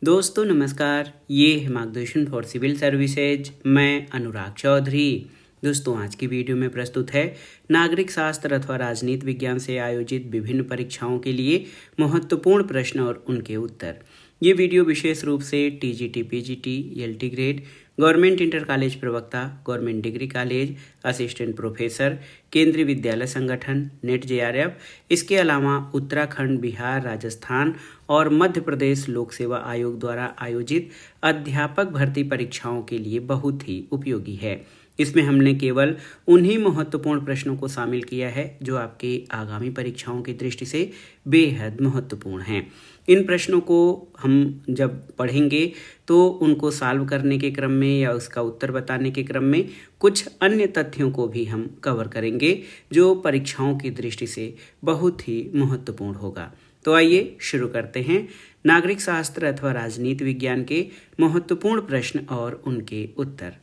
दोस्तों नमस्कार, ये है मार्गदर्शन फॉर सिविल सर्विसेज। मैं अनुराग चौधरी। दोस्तों आज की वीडियो में प्रस्तुत है नागरिक शास्त्र अथवा राजनीति विज्ञान से आयोजित विभिन्न परीक्षाओं के लिए महत्वपूर्ण प्रश्न और उनके उत्तर। ये वीडियो विशेष रूप से TGT, PGT, LT grade, government inter college प्रवक्ता, government degree college, assistant professor, Kendriya Vidyalaya संगठन, नेट जेआरएफ, इसके अलावा उत्तराखंड, बिहार, राजस्थान और मध्य प्रदेश लोक सेवा आयोग द्वारा आयोजित अध्यापक भर्ती परीक्षाओं के लिए बहुत ही उपयोगी है। इसमें हमने केवल उन्हीं महत्वपूर्ण प्रश्नों को शामिल किया है जो आपके आगामी परीक्षाओं की दृष्टि से बेहद महत्वपूर्ण हैं। इन प्रश्नों को हम जब पढ़ेंगे तो उनको सॉल्व करने के क्रम में या उसका उत्तर बताने के क्रम में कुछ अन्य तथ्यों को भी हम कवर करेंगे जो परीक्षाओं की दृष्टि से बहुत ही महत्वपूर्ण होगा। तो आइए शुरू करते हैं नागरिक शास्त्र अथवा राजनीति विज्ञान के महत्वपूर्ण प्रश्न और उनके उत्तर।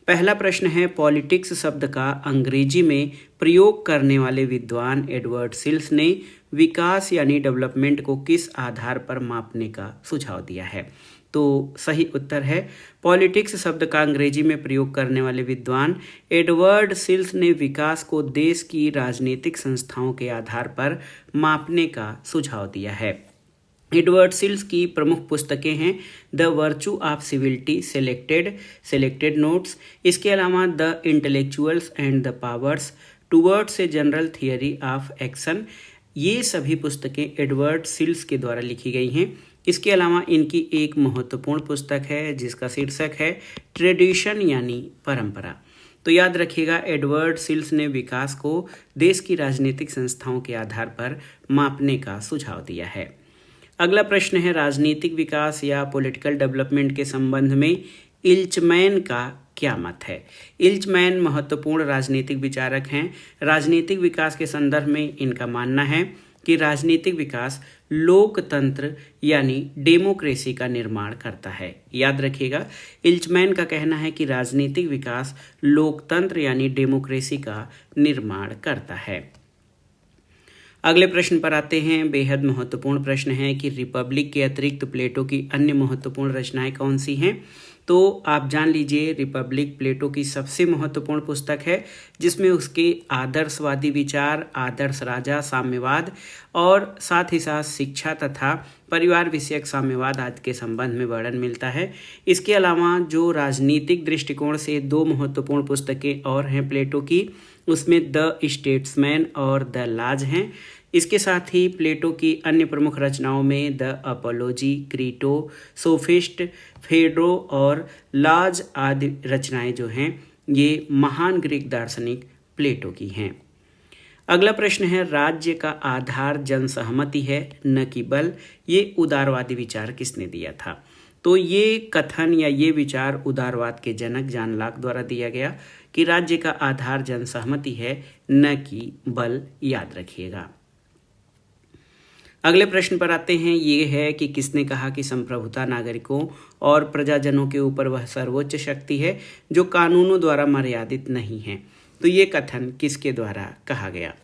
पहला प्रश्न है, पॉलिटिक्स शब्द का अंग्रेजी में प्रयोग करने वाले विद्वान एडवर्ड सिल्स ने विकास यानी डेवलपमेंट को किस आधार पर मापने का सुझाव दिया है? तो सही उत्तर है, पॉलिटिक्स शब्द का अंग्रेजी में प्रयोग करने वाले विद्वान एडवर्ड सिल्स ने विकास को देश की राजनीतिक संस्थाओं के आधार पर मापने का सुझाव दिया है। एडवर्ड सिल्स की प्रमुख पुस्तकें हैं the virtue of civility, selected notes, इसके अलावा the intellectuals and the powers, towards a general theory of action. ये सभी पुस्तकें एडवर्ड सिल्स के द्वारा लिखी गई हैं। इसके अलावा इनकी एक महत्वपूर्ण पुस्तक है जिसका शीर्षक है ट्रेडिशन यानी परंपरा। तो याद रखिएगा, एडवर्ड सिल्स ने विकास को देश की राजनीतिक संस्थाओं के आधार पर मापने का सुझाव दिया है। अगला प्रश्न है, राजनीतिक विकास या पॉलिटिकल डेवलपमेंट के संबंध में इल्चमैन का क्या मत है? इल्चमैन महत्वपूर्ण राजनीतिक विचारक हैं। राजनीतिक विकास के संदर्भ में इनका मानना है कि राजनीतिक विकास लोकतंत्र यानी डेमोक्रेसी का निर्माण करता है। याद रखिएगा, इल्चमैन का कहना है कि राजनीतिक विकास लोकतंत्र यानी डेमोक्रेसी का निर्माण करता है। अगले प्रश्न पर आते हैं। बेहद महत्वपूर्ण प्रश्न है कि रिपब्लिक के अतिरिक्त प्लेटो की अन्य महत्वपूर्ण रचनाएं कौन सी हैं? तो आप जान लीजिए, रिपब्लिक प्लेटो की सबसे महत्वपूर्ण पुस्तक है जिसमें उसके आदर्शवादी विचार, आदर्श राजा, साम्यवाद और साथ ही साथ शिक्षा तथा परिवार विषयक साम्यवाद आदि के संबंध में वर्णन मिलता है। इसके अलावा जो राजनीतिक दृष्टिकोण से दो महत्वपूर्ण पुस्तकें और हैं प्लेटो की, उसमें द स्टेट्समैन और द लाज हैं। इसके साथ ही प्लेटो की अन्य प्रमुख रचनाओं में द अपोलॉजी, क्रीटो, सोफिस्ट, फेड्रो और लाज आदि रचनाएं जो हैं ये महान ग्रीक दार्शनिक प्लेटो की हैं। अगला प्रश्न है, राज्य का आधार जनसहमति है न कि बल। ये उदारवादी विचार किसने दिया था? तो ये कथन या ये विचार उदारवाद के जनक जॉन लॉक द्वारा दिया गया कि राज्य का आधार जनसहमति है न कि बल। याद रखिएगा। अगले प्रश्न पर आते हैं। ये है कि किसने कहा कि संप्रभुता नागरिकों और प्रजाजनों के ऊपर वह सर्वोच्च शक्ति है जो कानूनों द्वारा मर्यादित नहीं है? तो ये कथन किसके द्वारा कहा गया?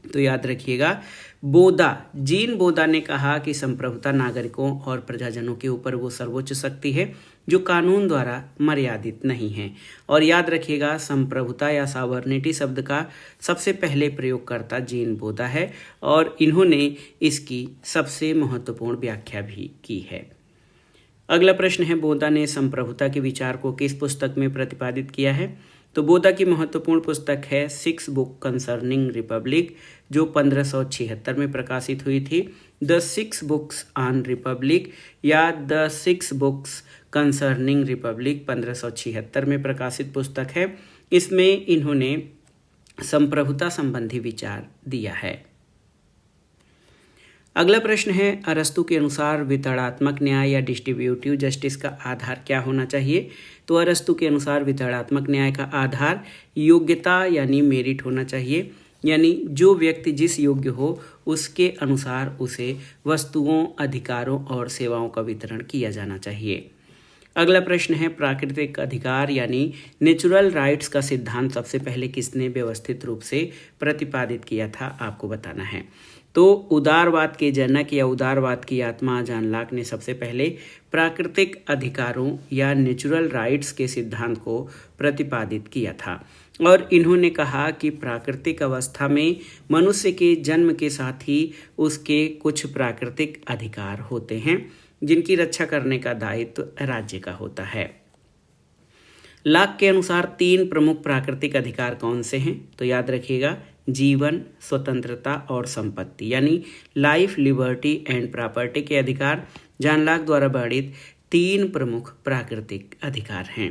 तो याद रखिएगा, जीन बोदा ने कहा कि संप्रभुता नागरिकों और प्रजाजनों के ऊपर वो सर्वोच्च शक्ति है जो कानून द्वारा मर्यादित नहीं है। और याद रखिएगा, संप्रभुता या सॉवरेनिटी शब्द का सबसे पहले प्रयोगकर्ता जीन बोदा है और इन्होंने इसकी सबसे महत्वपूर्ण व्याख्या भी की है। अगला प्रश्न है, बोदा ने संप्रभुता के विचार को किस पुस्तक में प्रतिपादित किया है? तो बोदा की महत्वपूर्ण पुस्तक है 6 बुक कंसर्निंग रिपब्लिक जो 1576 में प्रकाशित हुई थी। द 6 बुक्स ऑन रिपब्लिक या द 6 बुक्स कंसर्निंग रिपब्लिक 1576 में प्रकाशित पुस्तक है। इसमें इन्होंने संप्रभुता संबंधी विचार दिया है। अगला प्रश्न है, अरस्तु के अनुसार वितरणात्मक न्याय या डिस्ट्रीब्यूटिव जस्टिस का आधार क्या होना चाहिए? तो अरस्तु के अनुसार वितरणात्मक न्याय का आधार योग्यता यानी मेरिट होना चाहिए, यानी जो व्यक्ति जिस योग्य हो उसके अनुसार उसे वस्तुओं, अधिकारों और सेवाओं का वितरण किया जाना चाहिए। अगला प्रश्न है, प्राकृतिक अधिकार यानी नेचुरल राइट्स का सिद्धांत सबसे पहले किसने व्यवस्थित रूप से प्रतिपादित किया था? आपको बताना है। तो उदारवाद के जनक या उदारवाद की आत्मा जॉन लॉक ने सबसे पहले प्राकृतिक अधिकारों या नेचुरल राइट्स के सिद्धांत को प्रतिपादित किया था और इन्होंने कहा कि प्राकृतिक अवस्था में मनुष्य के जन्म के साथ ही उसके कुछ प्राकृतिक अधिकार होते हैं जिनकी रक्षा करने का दायित्व राज्य का होता है। लॉक के अनुसार 3 प्रमुख प्राकृतिक अधिकार कौन से हैं? तो याद रखिएगा, जीवन, स्वतंत्रता और संपत्ति, यानी लाइफ, लिबर्टी एंड प्रॉपर्टी के अधिकार जॉन लॉक द्वारा वर्णित 3 प्रमुख प्राकृतिक अधिकार हैं।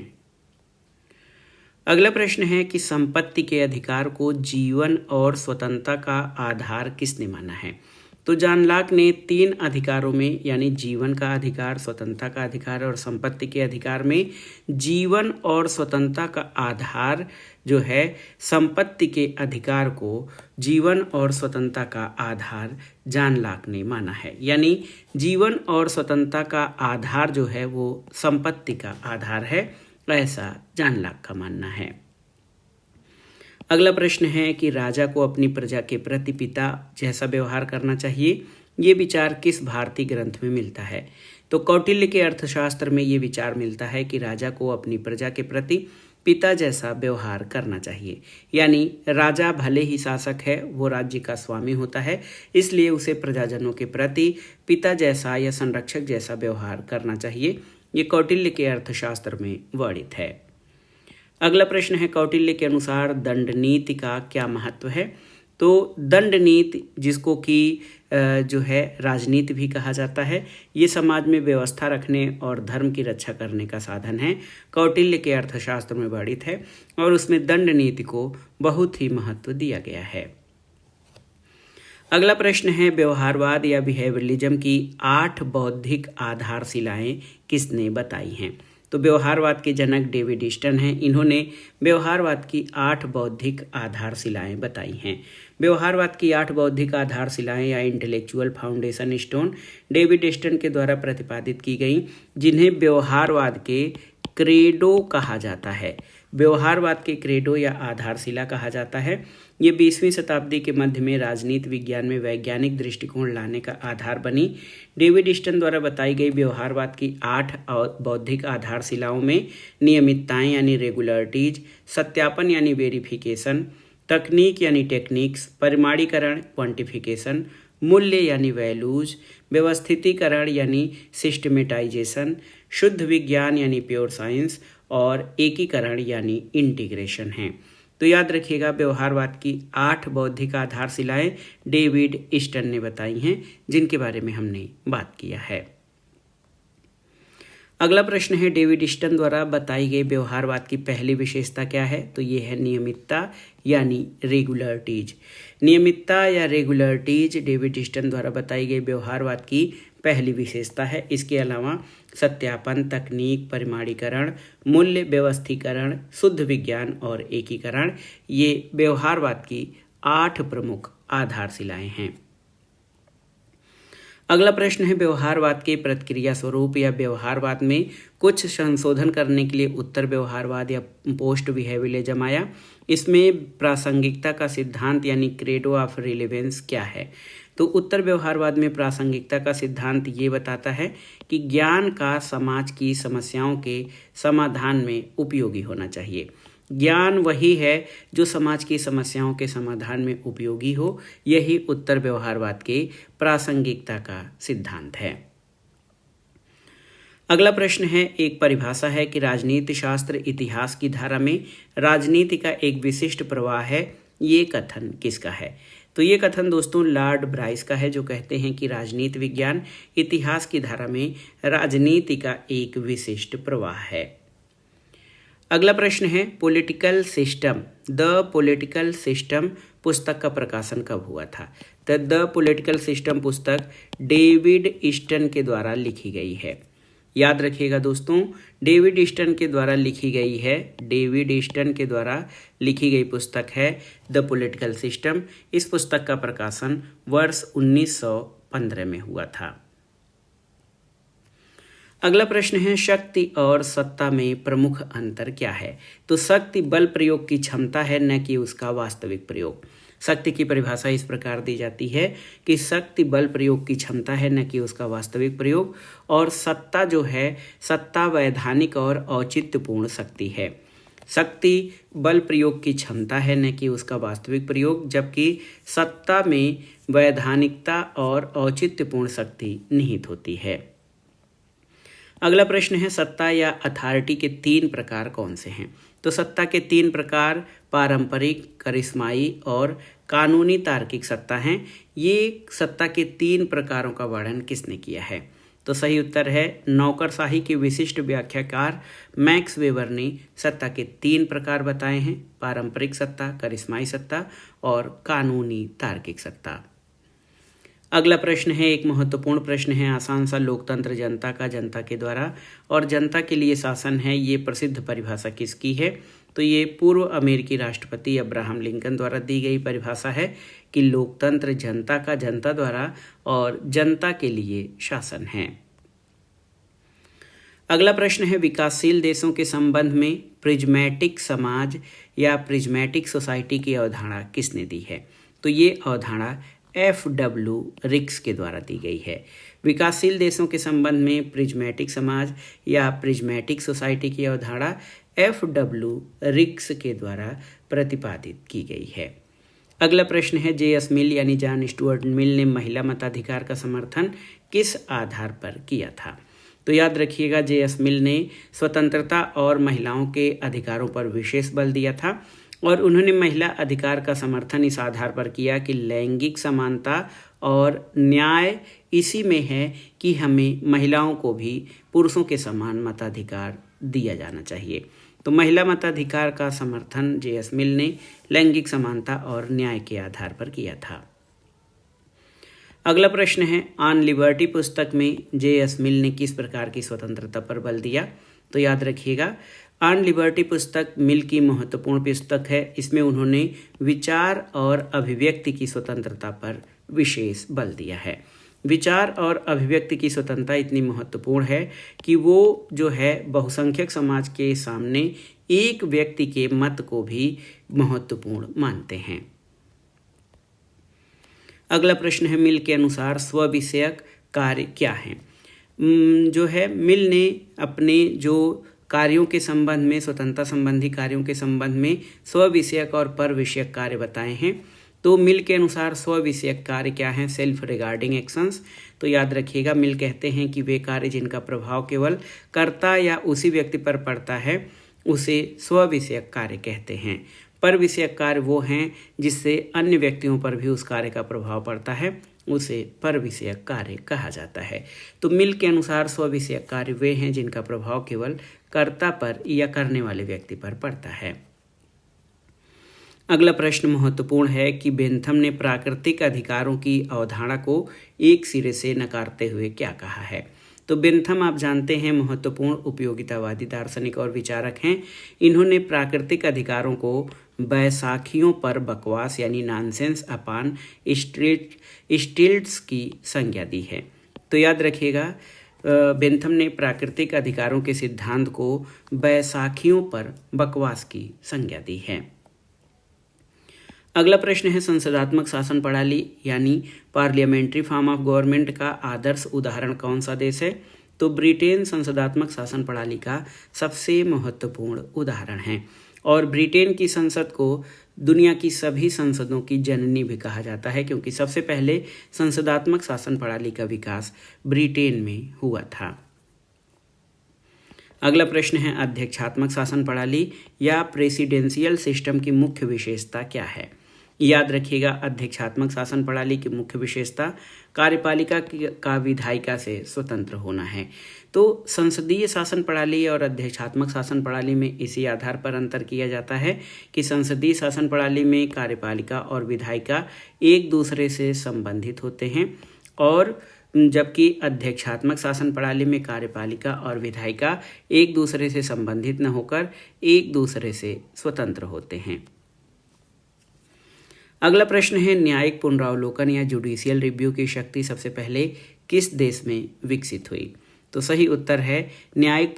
अगला प्रश्न है कि संपत्ति के अधिकार को जीवन और स्वतंत्रता का आधार किसने माना है? तो जॉन लॉक ने 3 अधिकारों में, यानी जीवन का अधिकार, स्वतंत्रता का अधिकार और संपत्ति के अधिकार में जीवन और स्वतंत्रता का आधार जो है संपत्ति के अधिकार को जीवन और स्वतंत्रता का आधार जॉन लॉक ने माना है। यानी जीवन और स्वतंत्रता का आधार जो है वो संपत्ति का आधार है, ऐसा जॉन लॉक का मानना है। अगला प्रश्न है कि राजा को अपनी प्रजा के प्रति पिता जैसा व्यवहार करना चाहिए। ये विचार किस भारतीय ग्रंथ में मिलता है? तो कौटिल्य के अर्थशास्त्र में ये विचार मिलता है कि राजा को अपनी प्रजा के प्रति पिता जैसा व्यवहार करना चाहिए। यानी राजा भले ही शासक है, वो राज्य का स्वामी होता है, इसलिए उसे प्रजाजनों के प्रति पिता जैसा या संरक्षक जैसा व्यवहार करना चाहिए। ये कौटिल्य के अर्थशास्त्र में वर्णित है। अगला प्रश्न है, कौटिल्य के अनुसार दंड नीति का क्या महत्व है? तो दंड नीति, जिसको कि जो है राजनीति भी कहा जाता है, ये समाज में व्यवस्था रखने और धर्म की रक्षा करने का साधन है। कौटिल्य के अर्थशास्त्र में वर्णित है और उसमें दंड नीति को बहुत ही महत्व दिया गया है। अगला प्रश्न है, व्यवहारवाद या बिहेवियरलिज्म की 8 बौद्धिक आधारशिलाएं किसने बताई हैं? तो व्यवहारवाद के जनक डेविड ईस्टन हैं। इन्होंने व्यवहारवाद की 8 बौद्धिक आधारशिलाएं बताई हैं। व्यवहारवाद की 8 बौद्धिक आधारशिलाएं या intellectual foundation stone David Easton के द्वारा प्रतिपादित की गई, जिन्हें व्यवहारवाद के क्रेडो कहा जाता है। व्यवहारवाद के क्रेडो या आधारशिला कहा जाता है। ये 20वीं शताब्दी के मध्य में राजनीति विज्ञान में वैज्ञानिक दृष्टिकोण लाने का आधार बनी। डेविड ईस्टन द्वारा बताई गई व्यवहारवाद की 8 बौद्धिक आधारशिलाओं में नियमितताएं यानी रेगुलरिटीज, सत्यापन यानी वेरिफिकेशन, तकनीक यानी टेक्निक्स, परिमाणीकरण क्वांटिफिकेशन, मूल्य यानी वैल्यूज, व्यवस्थितीकरण यानी सिस्टमेटाइजेशन, शुद्ध विज्ञान यानी प्योर साइंस और एकीकरण यानी इंटीग्रेशन है। तो याद रखिएगा, व्यवहारवाद की 8 बौद्धिक आधारशिलाएं डेविड ईस्टन ने बताई हैं, जिनके बारे में हमने बात किया है। अगला प्रश्न है, डेविड ईस्टन द्वारा बताई गई व्यवहारवाद की पहली विशेषता क्या है? तो ये है नियमितता यानी रेगुलरिटीज। नियमितता या रेगुलरिटीज डेविड ईस्टन द्वारा बताई गई व्यवहारवाद की पहली विशेषता है। इसके अलावा सत्यापन, तकनीक, परिमाणीकरण, मूल्य, व्यवस्थीकरण, शुद्ध विज्ञान और एकीकरण, ये व्यवहारवाद की 8 प्रमुख आधारशिलाएं हैं। अगला प्रश्न है, व्यवहारवाद के प्रतिक्रिया स्वरूप या व्यवहारवाद में कुछ संशोधन करने के लिए उत्तर व्यवहारवाद या पोस्ट बिहेवियरलिज्म आया। इसमें प्रासंगिकता का सिद्धांत यानी क्रेडो ऑफ रिलेवेंस क्या है? तो उत्तर व्यवहारवाद में प्रासंगिकता का सिद्धांत ये बताता है कि ज्ञान का समाज की समस्याओं के समाधान में उपयोगी होना चाहिए। ज्ञान वही है जो समाज की समस्याओं के समाधान में उपयोगी हो, यही उत्तर व्यवहारवाद के प्रासंगिकता का सिद्धांत है। अगला प्रश्न है, एक परिभाषा है कि राजनीति शास्त्र इतिहास की धारा में राजनीति का एक विशिष्ट प्रवाह है। ये कथन किसका है? तो ये कथन दोस्तों लॉर्ड ब्राइस का है, जो कहते हैं कि राजनीति विज्ञान इतिहास की धारा में राजनीति का एक विशिष्ट प्रवाह है। अगला प्रश्न है, political system, the political system पुस्तक का प्रकाशन कब हुआ था? तो द पॉलिटिकल सिस्टम पुस्तक डेविड ईस्टन के द्वारा लिखी गई है। याद रखिएगा दोस्तों, डेविड ईस्टन के द्वारा लिखी गई है। डेविड ईस्टन के द्वारा लिखी गई पुस्तक है द पॉलिटिकल सिस्टम। इस पुस्तक का प्रकाशन वर्ष 1915 में हुआ था। अगला प्रश्न है, शक्ति और सत्ता में प्रमुख अंतर क्या है? तो शक्ति बल प्रयोग की क्षमता है, न कि उसका वास्तविक प्रयोग। शक्ति की परिभाषा इस प्रकार दी जाती है कि शक्ति बल प्रयोग की क्षमता है, न कि उसका वास्तविक प्रयोग। और सत्ता जो है, सत्ता वैधानिक और औचित्यपूर्ण शक्ति है। शक्ति बल प्रयोग की क्षमता है, न कि उसका वास्तविक प्रयोग, जबकि सत्ता में वैधानिकता और औचित्यपूर्ण शक्ति निहित होती है। अगला प्रश्न है, सत्ता या अथॉरिटी के 3 प्रकार कौन से हैं? तो सत्ता के 3 प्रकार पारंपरिक, करिश्माई और कानूनी तार्किक सत्ता हैं। ये सत्ता के 3 प्रकारों का वर्णन किसने किया है? तो सही उत्तर है नौकरशाही के विशिष्ट व्याख्याकार मैक्स वेबर ने सत्ता के 3 प्रकार बताए हैं: पारंपरिक सत्ता, करिश्माई सत्ता और कानूनी तार्किक सत्ता। अगला प्रश्न है, एक महत्वपूर्ण प्रश्न है, आसान सा। लोकतंत्र जनता का, जनता के द्वारा और जनता के लिए शासन है, ये प्रसिद्ध परिभाषा किसकी है? तो ये पूर्व अमेरिकी राष्ट्रपति अब्राहम लिंकन द्वारा दी गई परिभाषा है कि लोकतंत्र जनता का, जनता द्वारा और जनता के लिए शासन है। अगला प्रश्न है, विकासशील देशों के संबंध में प्रिज्मेटिक समाज या प्रिज्मेटिक सोसाइटी की अवधारणा किसने दी है? तो ये अवधारणा F.W. रिक्स के द्वारा दी गई है। विकासशील देशों के संबंध में प्रिज्मेटिक समाज या प्रिज्मेटिक सोसाइटी की अवधारणा F.W. रिक्स के द्वारा प्रतिपादित की गई है। अगला प्रश्न है, J.S. मिल यानी जॉन स्टुअर्ट मिल ने महिला मताधिकार का समर्थन किस आधार पर किया था? तो याद रखिएगा, J.S. मिल ने स्वतंत्रता और महिलाओं के अधिकारों पर विशेष बल दिया था और उन्होंने महिला अधिकार का समर्थन इस आधार पर किया कि लैंगिक समानता और न्याय इसी में है कि हमें महिलाओं को भी पुरुषों के समान मताधिकार दिया जाना चाहिए। तो महिला मताधिकार का समर्थन J.S. मिल ने लैंगिक समानता और न्याय के आधार पर किया था। अगला प्रश्न है, ऑन लिबर्टी पुस्तक में J.S. मिल ने किस प्रकार की स्वतंत्रता पर बल दिया? तो याद रखिएगा, ऑन लिबर्टी पुस्तक मिल की महत्वपूर्ण पुस्तक है। इसमें उन्होंने विचार और अभिव्यक्ति की स्वतंत्रता पर विशेष बल दिया है। विचार और अभिव्यक्ति की स्वतंत्रता इतनी महत्वपूर्ण है कि वो जो है बहुसंख्यक समाज के सामने एक व्यक्ति के मत को भी महत्वपूर्ण मानते हैं। अगला प्रश्न है, मिल के अनुसार स्व-विषयक कार्य क्या है? जो है, मिल ने अपने जो कार्यों के संबंध में, स्वतंत्रता संबंधी कार्यों के संबंध में स्व-विषयक और पर विषयक कार्य बताए हैं। तो मिल के अनुसार स्व-विषयक कार्य क्या हैं? Self regarding actions. तो याद रखिएगा, मिल कहते हैं कि वे कार्य जिनका प्रभाव केवल कर्ता या उसी व्यक्ति पर पड़ता है उसे स्व-विषयक कार्य कहते हैं। पर विषयक कार्य वो हैं जिससे अन्य व्यक्तियों पर भी उस कार्य का प्रभाव पड़ता है, उसे पर विषयक कार्य कहा जाता है। तो मिल के अनुसार स्व-विषयक कार्य वे हैं जिनका प्रभाव केवल कर्ता पर या करने वाले व्यक्ति पर पड़ता है। अगला प्रश्न महत्वपूर्ण है कि बेंथम ने प्राकृतिक अधिकारों की अवधारणा को एक सिरे से नकारते हुए क्या कहा है? तो बेंथम आप जानते हैं महत्वपूर्ण उपयोगितावादी दार्शनिक और विचारक हैं। इन्होंने प्राकृतिक अधिकारों को बैसाखियों पर बकवास यानी नॉनसेंस अपान स्टिल्ट्स की संज्ञा दी है। तो याद रखिएगा, बेंथम ने प्राकृतिक अधिकारों के सिद्धांत को बैसाखियों पर बकवास की संज्ञा दी है। अगला प्रश्न है, संसदात्मक शासन प्रणाली यानी पार्लियामेंट्री फॉर्म ऑफ गवर्नमेंट का आदर्श उदाहरण कौन सा देश है? तो ब्रिटेन संसदात्मक शासन प्रणाली का सबसे महत्वपूर्ण उदाहरण है और ब्रिटेन की संसद को दुनिया की सभी संसदों की जननी भी कहा जाता है, क्योंकि सबसे पहले संसदात्मक शासन प्रणाली का विकास ब्रिटेन में हुआ था। अगला प्रश्न है, अध्यक्षात्मक शासन प्रणाली या प्रेसिडेंशियल सिस्टम की मुख्य विशेषता क्या है? याद रखिएगा, अध्यक्षात्मक शासन प्रणाली की मुख्य विशेषता कार्यपालिका का विधायिका से स्वतंत्र होना है। तो संसदीय शासन प्रणाली और अध्यक्षात्मक शासन प्रणाली में इसी आधार पर अंतर किया जाता है कि संसदीय शासन प्रणाली में कार्यपालिका और विधायिका एक दूसरे से संबंधित होते हैं और जबकि अध्यक्षात्मक शासन प्रणाली में कार्यपालिका और विधायिका एक दूसरे से संबंधित न होकर एक दूसरे से स्वतंत्र होते हैं। अगला प्रश्न है, न्यायिक पुनरावलोकन या जुडिशियल रिव्यू की शक्ति सबसे पहले किस देश में विकसित हुई? तो सही उत्तर है न्यायिक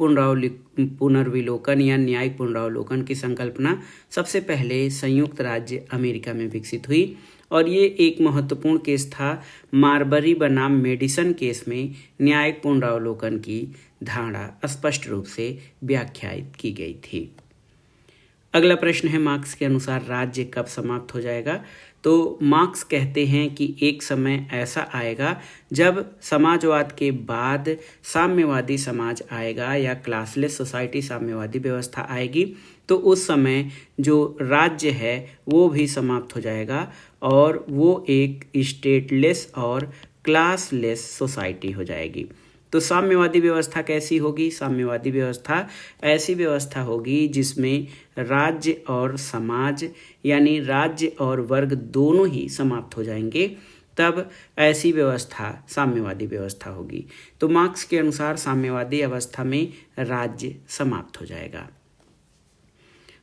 पुनर्विलोकन या न्यायिक पुनरावलोकन की संकल्पना सबसे पहले संयुक्त राज्य अमेरिका में विकसित हुई और ये एक महत्वपूर्ण केस था। मारबरी बनाम मेडिसन केस में न्यायिक पुनरावलोकन की धारणा स्पष्ट रूप से व्याख्यायित की गई थी। अगला प्रश्न है मार्क्स के अनुसार राज्य कब समाप्त हो जाएगा। तो मार्क्स कहते हैं कि एक समय ऐसा आएगा जब समाजवाद के बाद साम्यवादी समाज आएगा या क्लासलेस सोसाइटी साम्यवादी व्यवस्था आएगी, तो उस समय जो राज्य है वो भी समाप्त हो जाएगा और वो एक स्टेटलेस और क्लासलेस सोसाइटी हो जाएगी। तो साम्यवादी व्यवस्था कैसी होगी? साम्यवादी व्यवस्था ऐसी व्यवस्था होगी जिसमें राज्य और समाज यानी राज्य और वर्ग दोनों ही समाप्त हो जाएंगे, तब ऐसी व्यवस्था साम्यवादी व्यवस्था होगी। तो मार्क्स के अनुसार साम्यवादी अवस्था में राज्य समाप्त हो जाएगा।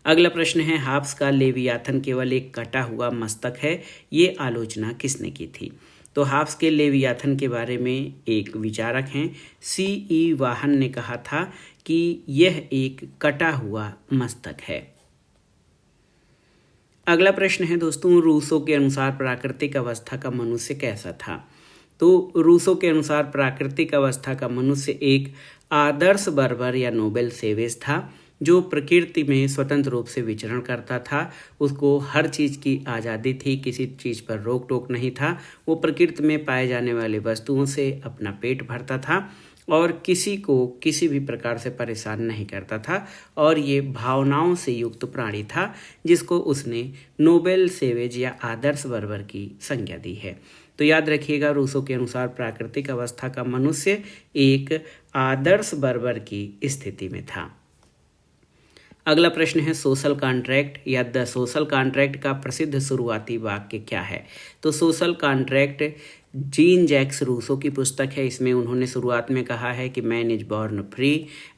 अगला प्रश्न है हाब्स का लेवियाथन केवल एक कटा हुआ मस्तक है, ये आलोचना किसने की थी? तो हाब्स के लेवियाथन के बारे में एक विचारक हैं C.E. वाहन ने कहा था कि यह एक कटा हुआ मस्तक है। अगला प्रश्न है दोस्तों रूसो के अनुसार प्राकृतिक अवस्था का मनुष्य कैसा था? तो रूसो के अनुसार प्राकृतिक अवस्था का मनुष्य एक आदर्श बर्बर या नोबेल सेवेज था जो प्रकृति में स्वतंत्र रूप से विचरण करता था। उसको हर चीज़ की आज़ादी थी, किसी चीज़ पर रोक टोक नहीं था। वो प्रकृति में पाए जाने वाले वस्तुओं से अपना पेट भरता था और किसी को किसी भी प्रकार से परेशान नहीं करता था और ये भावनाओं से युक्त प्राणी था जिसको उसने नोबेल सेवेज या आदर्श बर्बर की संज्ञा दी है। तो याद रखिएगा रूसो के अनुसार प्राकृतिक अवस्था का मनुष्य एक आदर्श बर्बर की स्थिति में था। अगला प्रश्न है सोशल कॉन्ट्रैक्ट या द सोशल कॉन्ट्रैक्ट का प्रसिद्ध शुरुआती वाक्य क्या है? तो social contract Jean Jacques Rousseau की पुस्तक है। इसमें उन्होंने शुरुआत में कहा है कि man is born free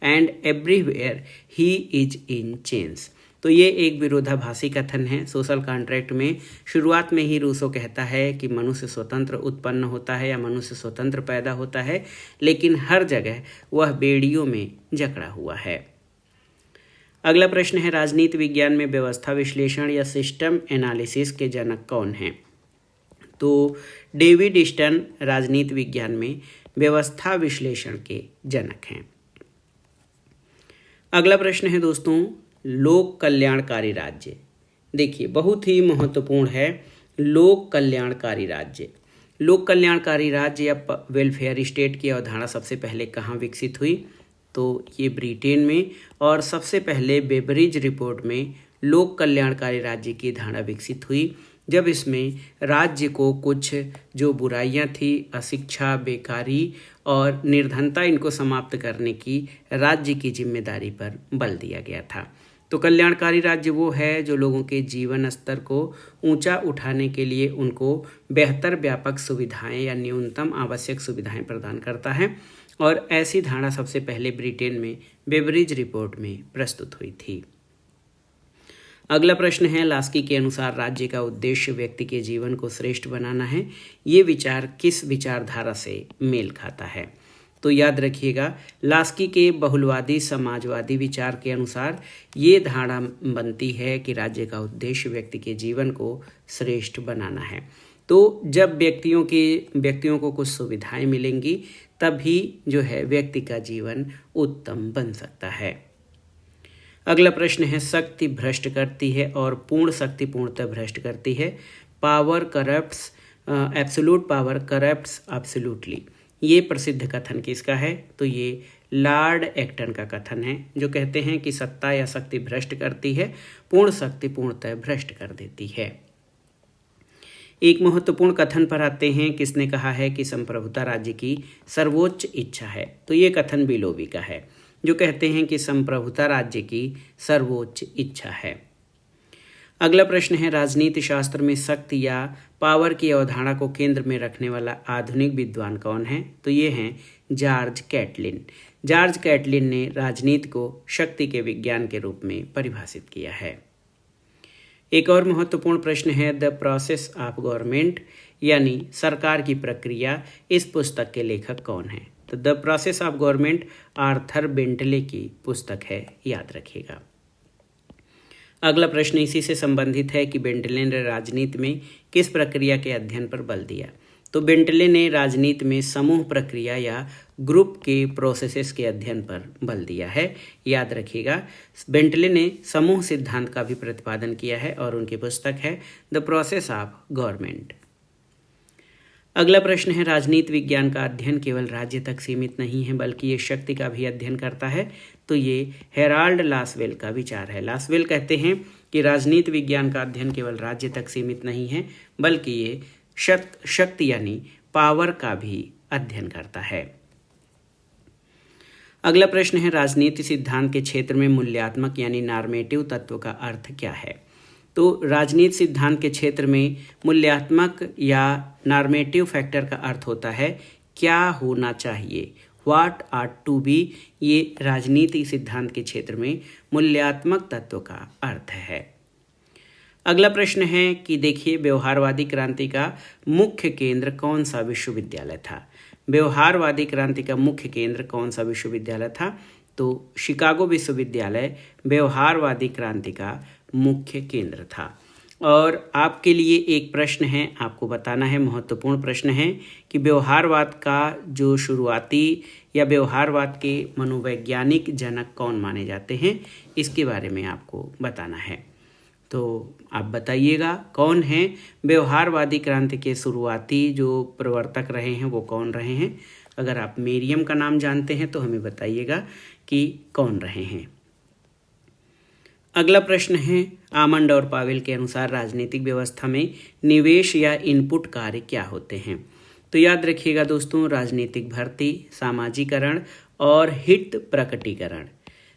and everywhere he is in change. तो ये एक विरोधाभासी कथन है। सोशल कॉन्ट्रैक्ट में शुरुआत में ही रूसो कहता है कि मनुष्य स्वतंत्र उत्पन्न होता है या मनुष्य स्वतंत्र पैदा होता है, लेकिन हर जगह वह बेड़ियों में जकड़ा हुआ है। अगला प्रश्न है राजनीति विज्ञान में व्यवस्था विश्लेषण या सिस्टम एनालिसिस के जनक कौन हैं? तो डेविड स्टन राजनीति विज्ञान में व्यवस्था विश्लेषण के जनक हैं। अगला प्रश्न है दोस्तों लोक कल्याणकारी राज्य। देखिए बहुत ही महत्वपूर्ण है लोक कल्याणकारी राज्य। लोक कल्याणकारी राज्य या वेलफेयर स्टेट की अवधारणा सबसे पहले कहाँ विकसित हुई? तो ये ब्रिटेन में, और सबसे पहले बेबरिज रिपोर्ट में लोक कल्याणकारी राज्य की धारणा विकसित हुई जब इसमें राज्य को कुछ जो बुराइयां थी, अशिक्षा, बेकारी और निर्धनता, इनको समाप्त करने की राज्य की जिम्मेदारी पर बल दिया गया था। तो कल्याणकारी राज्य वो है जो लोगों के जीवन स्तर को ऊंचा उठाने के लिए उनको बेहतर व्यापक सुविधाएं या न्यूनतम आवश्यक सुविधाएं प्रदान करता है, और ऐसी धारणा सबसे पहले ब्रिटेन में बेबरिज रिपोर्ट में प्रस्तुत हुई थी। अगला प्रश्न है लास्की के अनुसार राज्य का उद्देश्य व्यक्ति के जीवन को श्रेष्ठ बनाना है। ये विचार किस विचारधारा से मेल खाता है? तो याद रखिएगा लास्की के बहुलवादी समाजवादी विचार के अनुसार ये धारणा बनती है कि राज्य का उद्देश्य व्यक्ति के जीवन को श्रेष्ठ बनाना है। तो जब व्यक्तियों को कुछ सुविधाएं मिलेंगी तभी जो है व्यक्ति का जीवन उत्तम बन सकता है। अगला प्रश्न है शक्ति भ्रष्ट करती है और पूर्ण शक्ति पूर्णतः भ्रष्ट करती है। Power corrupts, absolute power corrupts absolutely. ये प्रसिद्ध कथन किसका है? तो ये लॉर्ड एक्टन का कथन है जो कहते हैं कि सत्ता या शक्ति भ्रष्ट करती है, पूर्ण शक्ति पूर्णतः भ्रष्ट कर देती है। एक महत्वपूर्ण कथन पर आते हैं, किसने कहा है कि संप्रभुता राज्य की सर्वोच्च इच्छा है? तो ये कथन बिलोवी का है जो कहते हैं कि संप्रभुता राज्य की सर्वोच्च इच्छा है। अगला प्रश्न है राजनीति शास्त्र में शक्ति या पावर की अवधारणा को केंद्र में रखने वाला आधुनिक विद्वान कौन है? तो ये हैं जॉर्ज कैटलिन। जॉर्ज कैटलिन ने राजनीति को शक्ति के विज्ञान के रूप में परिभाषित किया है। एक और महत्वपूर्ण प्रश्न है द प्रोसेस ऑफ गवर्नमेंट यानी सरकार की प्रक्रिया। इस पुस्तक के लेखक कौन है? तो तो the process of government Arthur Bentley की पुस्तक है, याद रखिएगा। अगला प्रश्न इसी से संबंधित है कि बेंटले ने राजनीति में किस प्रक्रिया के अध्ययन पर बल दिया। तो बेंटले ने राजनीति में समूह प्रक्रिया या ग्रुप के प्रोसेसेस के अध्ययन पर बल दिया है, याद रखिएगा। बेंटले ने समूह सिद्धांत का भी प्रतिपादन किया है और उनकी पुस्तक है द प्रोसेस ऑफ गवर्नमेंट। अगला प्रश्न है राजनीति विज्ञान का अध्ययन केवल राज्य तक सीमित नहीं है बल्कि ये शक्ति का भी अध्ययन करता है। तो ये हेराल्ड लासवेल का विचार है। लासवेल कहते हैं कि राजनीति विज्ञान का अध्ययन केवल राज्य तक सीमित नहीं है बल्कि ये शक्ति यानी पावर का भी अध्ययन करता है। अगला प्रश्न है राजनीति सिद्धांत के क्षेत्र में मूल्यात्मक यानी नॉर्मेटिव तत्व का अर्थ क्या है। तो राजनीति सिद्धांत के क्षेत्र में मूल्यात्मक या नॉर्मेटिव फैक्टर का अर्थ होता है क्या होना चाहिए, व्हाट आर टू बी। ये राजनीति सिद्धांत के क्षेत्र में मूल्यात्मक तत्व का अर्थ है। अगला प्रश्न है कि देखिए व्यवहारवादी क्रांति का मुख्य केंद्र कौन सा विश्वविद्यालय था। व्यवहारवादी क्रांति का मुख्य केंद्र कौन सा विश्वविद्यालय था। तो शिकागो विश्वविद्यालय व्यवहारवादी क्रांति का मुख्य केंद्र था। और आपके लिए एक प्रश्न है, आपको बताना है, महत्वपूर्ण प्रश्न है कि व्यवहारवाद का जो शुरुआती या व्यवहारवाद के मनोवैज्ञानिक जनक कौन माने जाते हैं, इसके बारे में आपको बताना है। तो आप बताइएगा कौन है व्यवहारवादी क्रांति के शुरुआती जो प्रवर्तक रहे हैं, वो कौन रहे हैं। अगर आप मेरियम का नाम जानते हैं तो हमें बताइएगा कि कौन रहे हैं। अगला प्रश्न है आमंड और पावेल के अनुसार राजनीतिक व्यवस्था में निवेश या इनपुट कार्य क्या होते हैं। तो याद रखिएगा दोस्तों, राजनीतिक भर्ती, सामाजिकरण और हित प्रकटीकरण।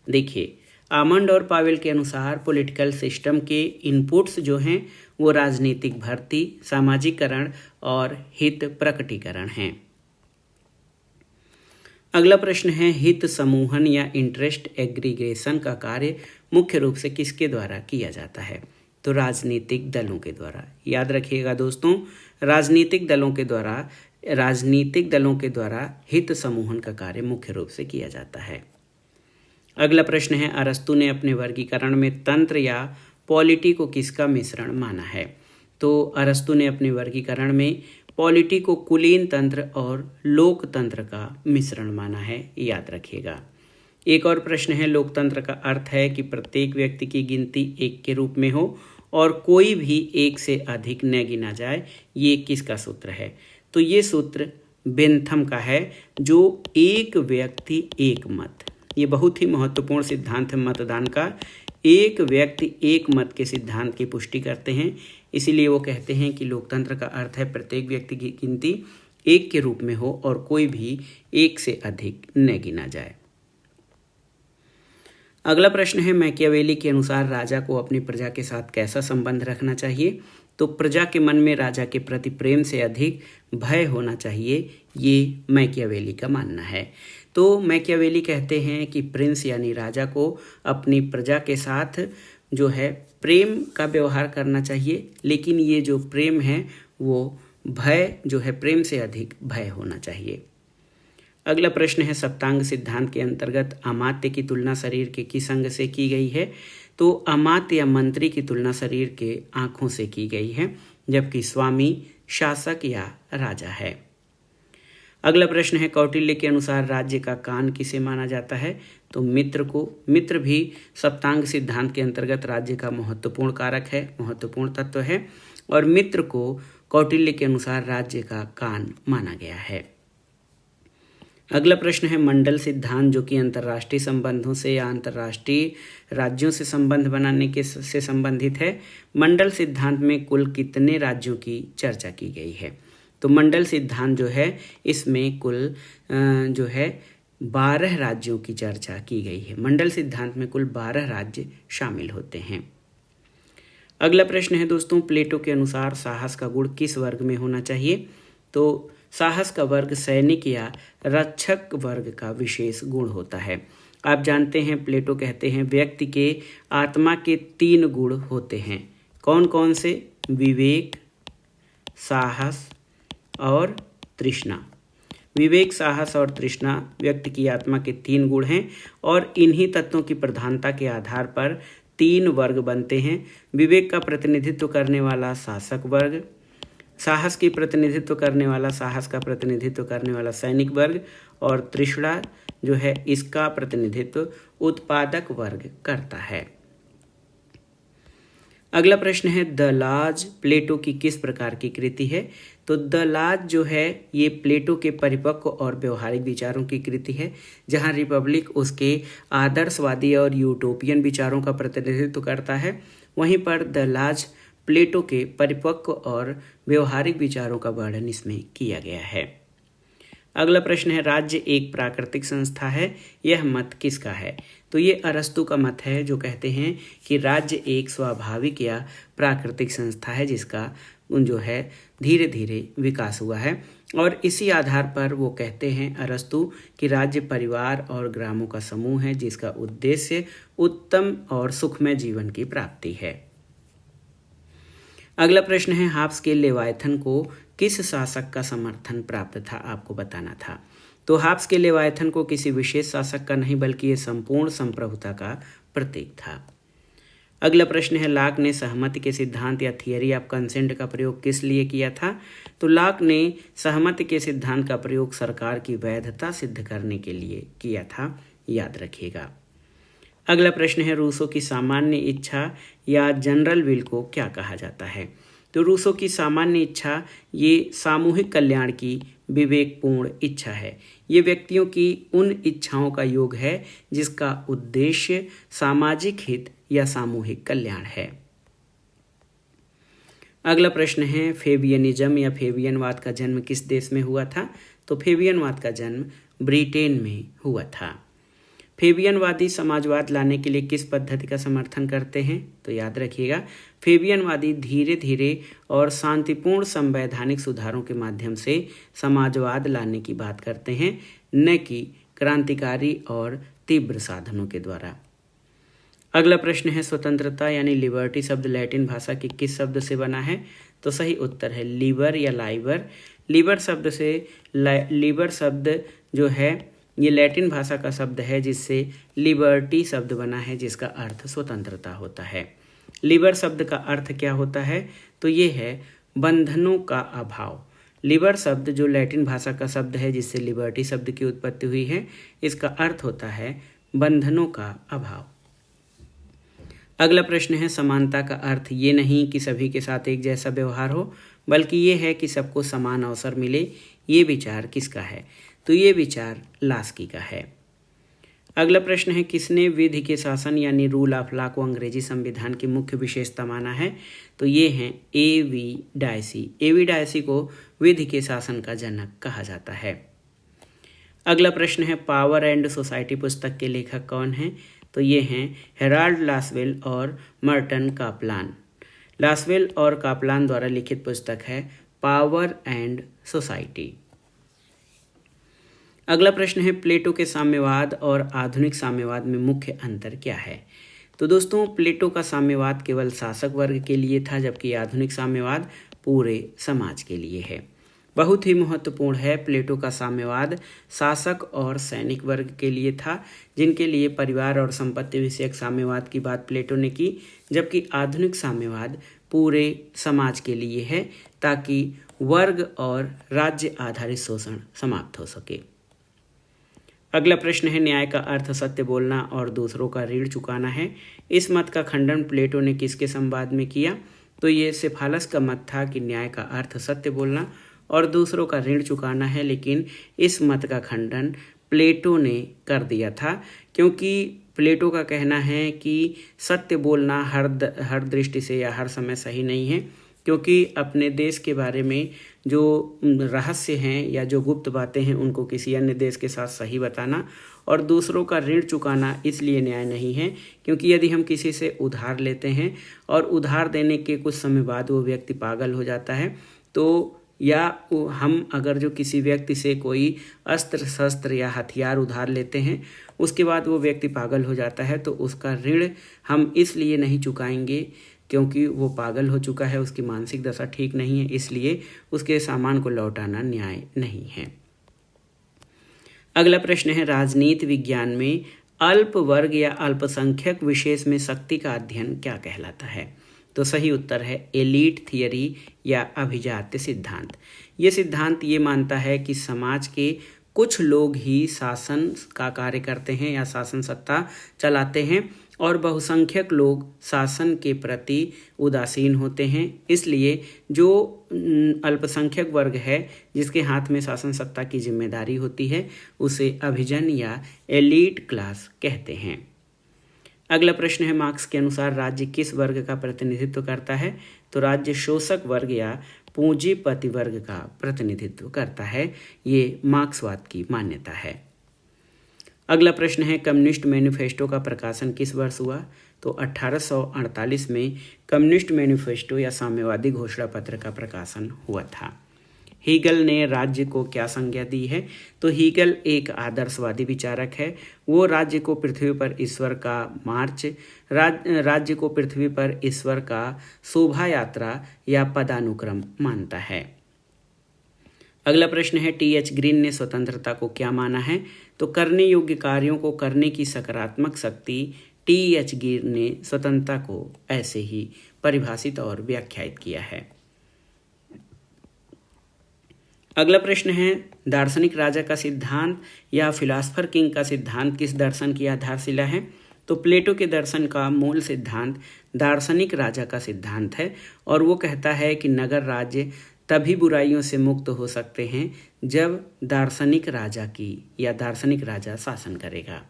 देखिए आमंड और पावेल के अनुसार पॉलिटिकल सिस्टम के इनपुट्स जो हैं वो राजनीतिक भर्ती, सामाजिकरण और हित प्रकटीकरण हैं। अगला प्रश्न है हित समूहन या इंटरेस्ट एग्रीगेशन का कार्य मुख्य रूप से किसके द्वारा किया जाता है। तो राजनीतिक दलों के द्वारा। याद रखिएगा दोस्तों, राजनीतिक दलों के द्वारा हित समूहन का कार्य मुख्य रूप से किया जाता है। अगला प्रश्न है अरस्तु ने अपने वर्गीकरण में तंत्र या पॉलिटी को किसका मिश्रण माना है। तो अरस्तु ने अपने वर्गीकरण में पॉलिटी को कुलीन तंत्र और लोकतंत्र का मिश्रण माना है, याद रखिएगा। एक और प्रश्न है लोकतंत्र का अर्थ है कि प्रत्येक व्यक्ति की गिनती एक के रूप में हो और कोई भी एक से अधिक न गिना जाए। ये किसका सूत्र है। तो ये सूत्र बेंथम का है, जो एक व्यक्ति एक मत, ये बहुत ही महत्वपूर्ण सिद्धांत है मतदान का। एक व्यक्ति एक मत के सिद्धांत की पुष्टि करते हैं, इसीलिए वो कहते हैं कि लोकतंत्र का अर्थ है प्रत्येक व्यक्ति की गिनती एक के रूप में हो और कोई भी एक से अधिक न गिना जाए। अगला प्रश्न है मैकियावेली के अनुसार राजा को अपनी प्रजा के साथ कैसा संबंध रखना चाहिए। तो प्रजा के मन में राजा के प्रति प्रेम से अधिक भय होना चाहिए, ये मैकियावेली का मानना है। तो मैकियावेली कहते हैं कि प्रिंस यानी राजा को अपनी प्रजा के साथ जो है प्रेम का व्यवहार करना चाहिए, लेकिन ये जो प्रेम है वो भय जो है प्रेम से अधिक भय होना चाहिए। अगला प्रश्न है सप्तांग सिद्धांत के अंतर्गत अमात्य की तुलना शरीर के किस अंग से की गई है। तो अमात्य या मंत्री की तुलना शरीर के आँखों से की गई है, जबकि स्वामी शासक या राजा है। अगला प्रश्न है कौटिल्य के अनुसार राज्य का कान किसे माना जाता है। तो मित्र को। मित्र भी सप्तांग सिद्धांत के अंतर्गत राज्य का महत्वपूर्ण कारक है, महत्वपूर्ण तत्व है, और मित्र को कौटिल्य के अनुसार राज्य का कान माना गया है। अगला प्रश्न है मंडल सिद्धांत, जो कि अंतर्राष्ट्रीय संबंधों से या अंतर्राष्ट्रीय राज्यों से संबंध बनाने के से संबंधित है। मंडल सिद्धांत में कुल कितने राज्यों की चर्चा की गई है। तो मंडल सिद्धांत जो है इसमें कुल जो है 12 राज्यों की चर्चा की गई है। मंडल सिद्धांत में कुल 12 राज्य शामिल होते हैं। अगला प्रश्न है दोस्तों प्लेटो के अनुसार साहस का गुण किस वर्ग में होना चाहिए। तो साहस का वर्ग सैनिक या रक्षक वर्ग का विशेष गुण होता है। आप जानते हैं प्लेटो कहते हैं व्यक्ति के आत्मा के 3 गुण होते हैं। कौन कौन से। विवेक, साहस और तृष्णा। विवेक, साहस और तृष्णा व्यक्ति की आत्मा के 3 गुण हैं और इन्हीं तत्वों की प्रधानता के आधार पर 3 वर्ग बनते हैं। विवेक का प्रतिनिधित्व करने वाला शासक वर्ग, साहस की प्रतिनिधित्व करने वाला साहस का प्रतिनिधित्व करने वाला सैनिक वर्ग और तृष्णा जो है इसका प्रतिनिधित्व उत्पादक वर्ग करता है। अगला प्रश्न है द लाज प्लेटो की किस प्रकार की कृति है। तो द लाज जो है ये प्लेटो के परिपक्व और व्यवहारिक विचारों की कृति है, जहाँ रिपब्लिक उसके आदर्शवादी और यूटोपियन विचारों का प्रतिनिधित्व करता है। वहीं पर द लाज प्लेटो के परिपक्व और व्यवहारिक विचारों का वर्णन इसमें किया गया है। अगला प्रश्न है राज्य एक प्राकृतिक संस्था है, यह मत किसका है। तो ये अरस्तु का मत है, जो कहते हैं कि राज्य एक स्वाभाविक या प्राकृतिक संस्था है जिसका जो है धीरे धीरे विकास हुआ है। और इसी आधार पर वो कहते हैं अरस्तु कि राज्य परिवार और ग्रामों का समूह है जिसका उद्देश्य उत्तम और सुखमय जीवन की प्राप्ति है। अगला प्रश्न है हाब्स के लेवायथन को किस शासक का समर्थन प्राप्त था, आपको बताना था। तो हाब्स के लेवायथन को किसी विशेष शासक का नहीं बल्कि ये संपूर्ण संप्रभुता का प्रतीक था। अगला प्रश्न है लाक ने सहमति के सिद्धांत या थियरी ऑफ कंसेंट का प्रयोग किस लिए किया था। तो लाक ने सहमति के सिद्धांत का प्रयोग सरकार की वैधता सिद्ध करने के लिए किया था, याद रखिएगा। अगला प्रश्न है रूसो की सामान्य इच्छा या जनरल विल को क्या कहा जाता है। तो रूसो की सामान्य इच्छा ये सामूहिक कल्याण की विवेकपूर्ण इच्छा है। ये व्यक्तियों की उन इच्छाओं का योग है जिसका उद्देश्य सामाजिक हित या सामूहिक कल्याण है। अगला प्रश्न है फेबियनिज्म या फेबियनवाद का जन्म किस देश में हुआ था। तो फेबियनवाद का जन्म ब्रिटेन में हुआ था। फेबियनवादी समाजवाद लाने के लिए किस पद्धति का समर्थन करते हैं। तो याद रखिएगा फेबियनवादी धीरे धीरे और शांतिपूर्ण संवैधानिक सुधारों के माध्यम से समाजवाद लाने की बात करते हैं, न कि क्रांतिकारी और तीव्र साधनों के द्वारा। अगला प्रश्न है स्वतंत्रता यानी लिबर्टी शब्द लैटिन भाषा के किस शब्द से बना है। तो सही उत्तर है लीबर या लाइबर। लीबर शब्द जो है ये लैटिन भाषा का शब्द है जिससे लिबर्टी शब्द बना है, जिसका अर्थ स्वतंत्रता होता है। लिबर शब्द का अर्थ क्या होता है। तो ये है बंधनों का अभाव। लिबर शब्द जो लैटिन भाषा का शब्द है जिससे लिबर्टी शब्द की उत्पत्ति हुई है, इसका अर्थ होता है बंधनों का अभाव। अगला प्रश्न है समानता का अर्थ ये नहीं कि सभी के साथ एक जैसा व्यवहार हो, बल्कि ये है कि सबको समान अवसर मिले। ये विचार किसका है। तो ये विचार लास्की का है। अगला प्रश्न है किसने विधि के शासन यानी रूल ऑफ लॉ को अंग्रेजी संविधान की मुख्य विशेषता माना है। तो ये हैं A.V. डायसी। A.V. डायसी को विधि के शासन का जनक कहा जाता है। अगला प्रश्न है पावर एंड सोसाइटी पुस्तक के लेखक कौन हैं। तो ये हैं हेराल्ड लासवेल और मर्टन कापलान। लासवेल और कापलान द्वारा लिखित पुस्तक है पावर एंड सोसाइटी। अगला प्रश्न है प्लेटो के साम्यवाद और आधुनिक साम्यवाद में मुख्य अंतर क्या है। तो दोस्तों प्लेटो का साम्यवाद केवल शासक वर्ग के लिए था, जबकि आधुनिक साम्यवाद पूरे समाज के लिए है। बहुत ही महत्वपूर्ण है प्लेटो का साम्यवाद शासक और सैनिक वर्ग के लिए था, जिनके लिए परिवार और संपत्ति विषयक साम्यवाद की बात प्लेटो ने की, जबकि आधुनिक साम्यवाद पूरे समाज के लिए है ताकि वर्ग और राज्य आधारित शोषण समाप्त हो सके। अगला प्रश्न है न्याय का अर्थ सत्य बोलना और दूसरों का ऋण चुकाना है। इस मत का खंडन प्लेटो ने किसके संवाद में किया। तो ये सेफालस का मत था कि न्याय का अर्थ सत्य बोलना और दूसरों का ऋण चुकाना है, लेकिन इस मत का खंडन प्लेटो ने कर दिया था, क्योंकि प्लेटो का कहना है कि सत्य बोलना हर दृष्टि से या हर समय सही नहीं है, क्योंकि अपने देश के बारे में जो रहस्य हैं या जो गुप्त बातें हैं उनको किसी अन्य देश के साथ सही बताना और दूसरों का ऋण चुकाना इसलिए न्याय नहीं है, क्योंकि यदि हम किसी से उधार लेते हैं और उधार देने के कुछ समय बाद वो व्यक्ति पागल हो जाता है, तो या हम अगर जो किसी व्यक्ति से कोई अस्त्र शस्त्र या हथियार उधार लेते हैं, उसके बाद वो व्यक्ति पागल हो जाता है, तो उसका ऋण हम इसलिए नहीं चुकाएंगे क्योंकि वो पागल हो चुका है, उसकी मानसिक दशा ठीक नहीं है, इसलिए उसके सामान को लौटाना न्याय नहीं है। अगला प्रश्न है राजनीति विज्ञान में अल्प वर्ग या अल्पसंख्यक विशेष में शक्ति का अध्ययन क्या कहलाता है? तो सही उत्तर है एलीट थियरी या अभिजात्य सिद्धांत। ये सिद्धांत ये मानता है कि समाज के कुछ लोग ही शासन का कार्य करते हैं या शासन सत्ता चलाते हैं और बहुसंख्यक लोग शासन के प्रति उदासीन होते हैं। इसलिए जो अल्पसंख्यक वर्ग है जिसके हाथ में शासन सत्ता की जिम्मेदारी होती है उसे अभिजन या एलीट क्लास कहते हैं। अगला प्रश्न है मार्क्स के अनुसार राज्य किस वर्ग का प्रतिनिधित्व करता है? तो राज्य शोषक वर्ग या पूंजीपति वर्ग का प्रतिनिधित्व करता है। ये मार्क्सवाद की मान्यता है। अगला प्रश्न है कम्युनिस्ट मैनिफेस्टो का प्रकाशन किस वर्ष हुआ? तो 1848 में कम्युनिस्ट मैनिफेस्टो या साम्यवादी घोषणा पत्र का प्रकाशन हुआ था। हीगल ने राज्य को क्या संज्ञा दी है? तो हीगल एक आदर्शवादी विचारक है। वो राज्य को पृथ्वी पर ईश्वर का मार्च, राज्य को पृथ्वी पर ईश्वर का शोभा यात्रा या पदानुक्रम मानता है। अगला प्रश्न है टी.एच. ग्रीन ने स्वतंत्रता को क्या माना है? तो करने योग्य कार्यों को करने की सकारात्मक शक्ति। टी.एच. ग्रीन ने स्वतंत्रता को ऐसे ही परिभाषित और व्याख्यायित किया है। अगला प्रश्न है दार्शनिक राजा का सिद्धांत या फिलासफर किंग का सिद्धांत किस दर्शन की आधारशिला है? तो प्लेटो के दर्शन का मूल सिद्धांत दार्शनिक राजा का सिद्धांत है और वो कहता है कि नगर राज्य तभी बुराइयों से मुक्त हो सकते हैं जब दार्शनिक राजा शासन करेगा।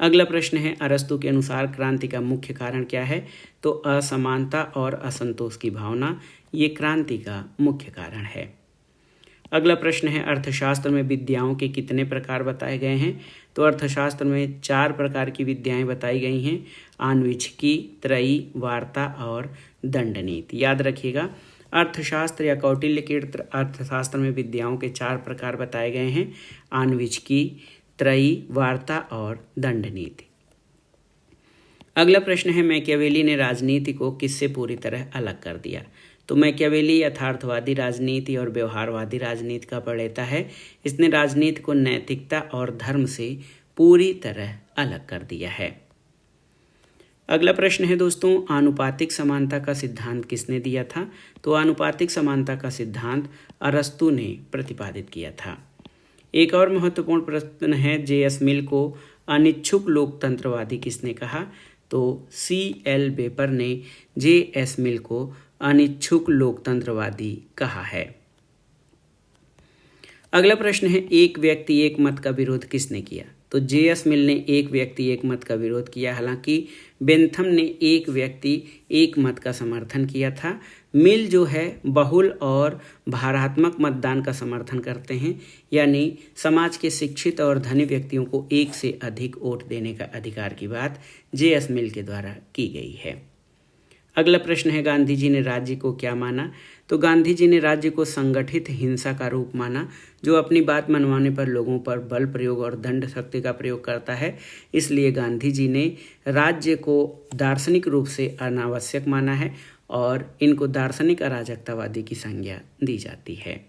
अगला प्रश्न है अरस्तु के अनुसार क्रांति का मुख्य कारण क्या है? तो असमानता और असंतोष की भावना ये क्रांति का मुख्य कारण है। अगला प्रश्न है अर्थशास्त्र में विद्याओं के कितने प्रकार बताए गए हैं? तो अर्थशास्त्र में 4 प्रकार की विद्याएं बताई गई हैं, आन्वीक्षिकी, त्रयी, वार्ता और दंडनीति। याद रखिएगा अर्थशास्त्र या कौटिल्य के अर्थशास्त्र में विद्याओं के 4 प्रकार बताए गए हैं, आन्वीक्षिकी, त्रयी, वार्ता और दंडनीति। अगला प्रश्न है मैकियावेली ने राजनीति को किससे पूरी तरह अलग कर दिया? तो मैकियावेली यथार्थवादी राजनीति और व्यवहारवादी राजनीति का प्रणेता है। इसने राजनीति को नैतिकता और धर्म से पूरी तरह अलग कर दिया है। अगला प्रश्न है दोस्तों आनुपातिक समानता का सिद्धांत किसने दिया था? तो आनुपातिक समानता का सिद्धांत अरस्तु ने प्रतिपादित किया था। एक और महत्वपूर्ण प्रश्न है जे.एस. मिल को अनिच्छुक लोकतंत्रवादी किसने कहा? तो C.L. बेपर ने जे.एस. मिल को अनिच्छुक लोकतंत्रवादी कहा है। अगला प्रश्न है एक व्यक्ति एक मत का विरोध किसने किया? तो जे.एस. मिल ने एक व्यक्ति एक मत का विरोध किया, हालांकि बेंथम ने एक व्यक्ति एक मत का समर्थन किया था। मिल जो है बहुल और भारात्मक मतदान का समर्थन करते हैं, यानी समाज के शिक्षित और धनी व्यक्तियों को एक से अधिक वोट देने का अधिकार की बात जे.एस. मिल के द्वारा की गई है। अगला प्रश्न है गांधी जी ने राज्य को क्या माना? तो गांधी जी ने राज्य को संगठित हिंसा का रूप माना जो अपनी बात मनवाने पर लोगों पर बल प्रयोग और दंड शक्ति का प्रयोग करता है। इसलिए गांधी जी ने राज्य को दार्शनिक रूप से अनावश्यक माना है और इनको दार्शनिक अराजकतावादी की संज्ञा दी जाती है।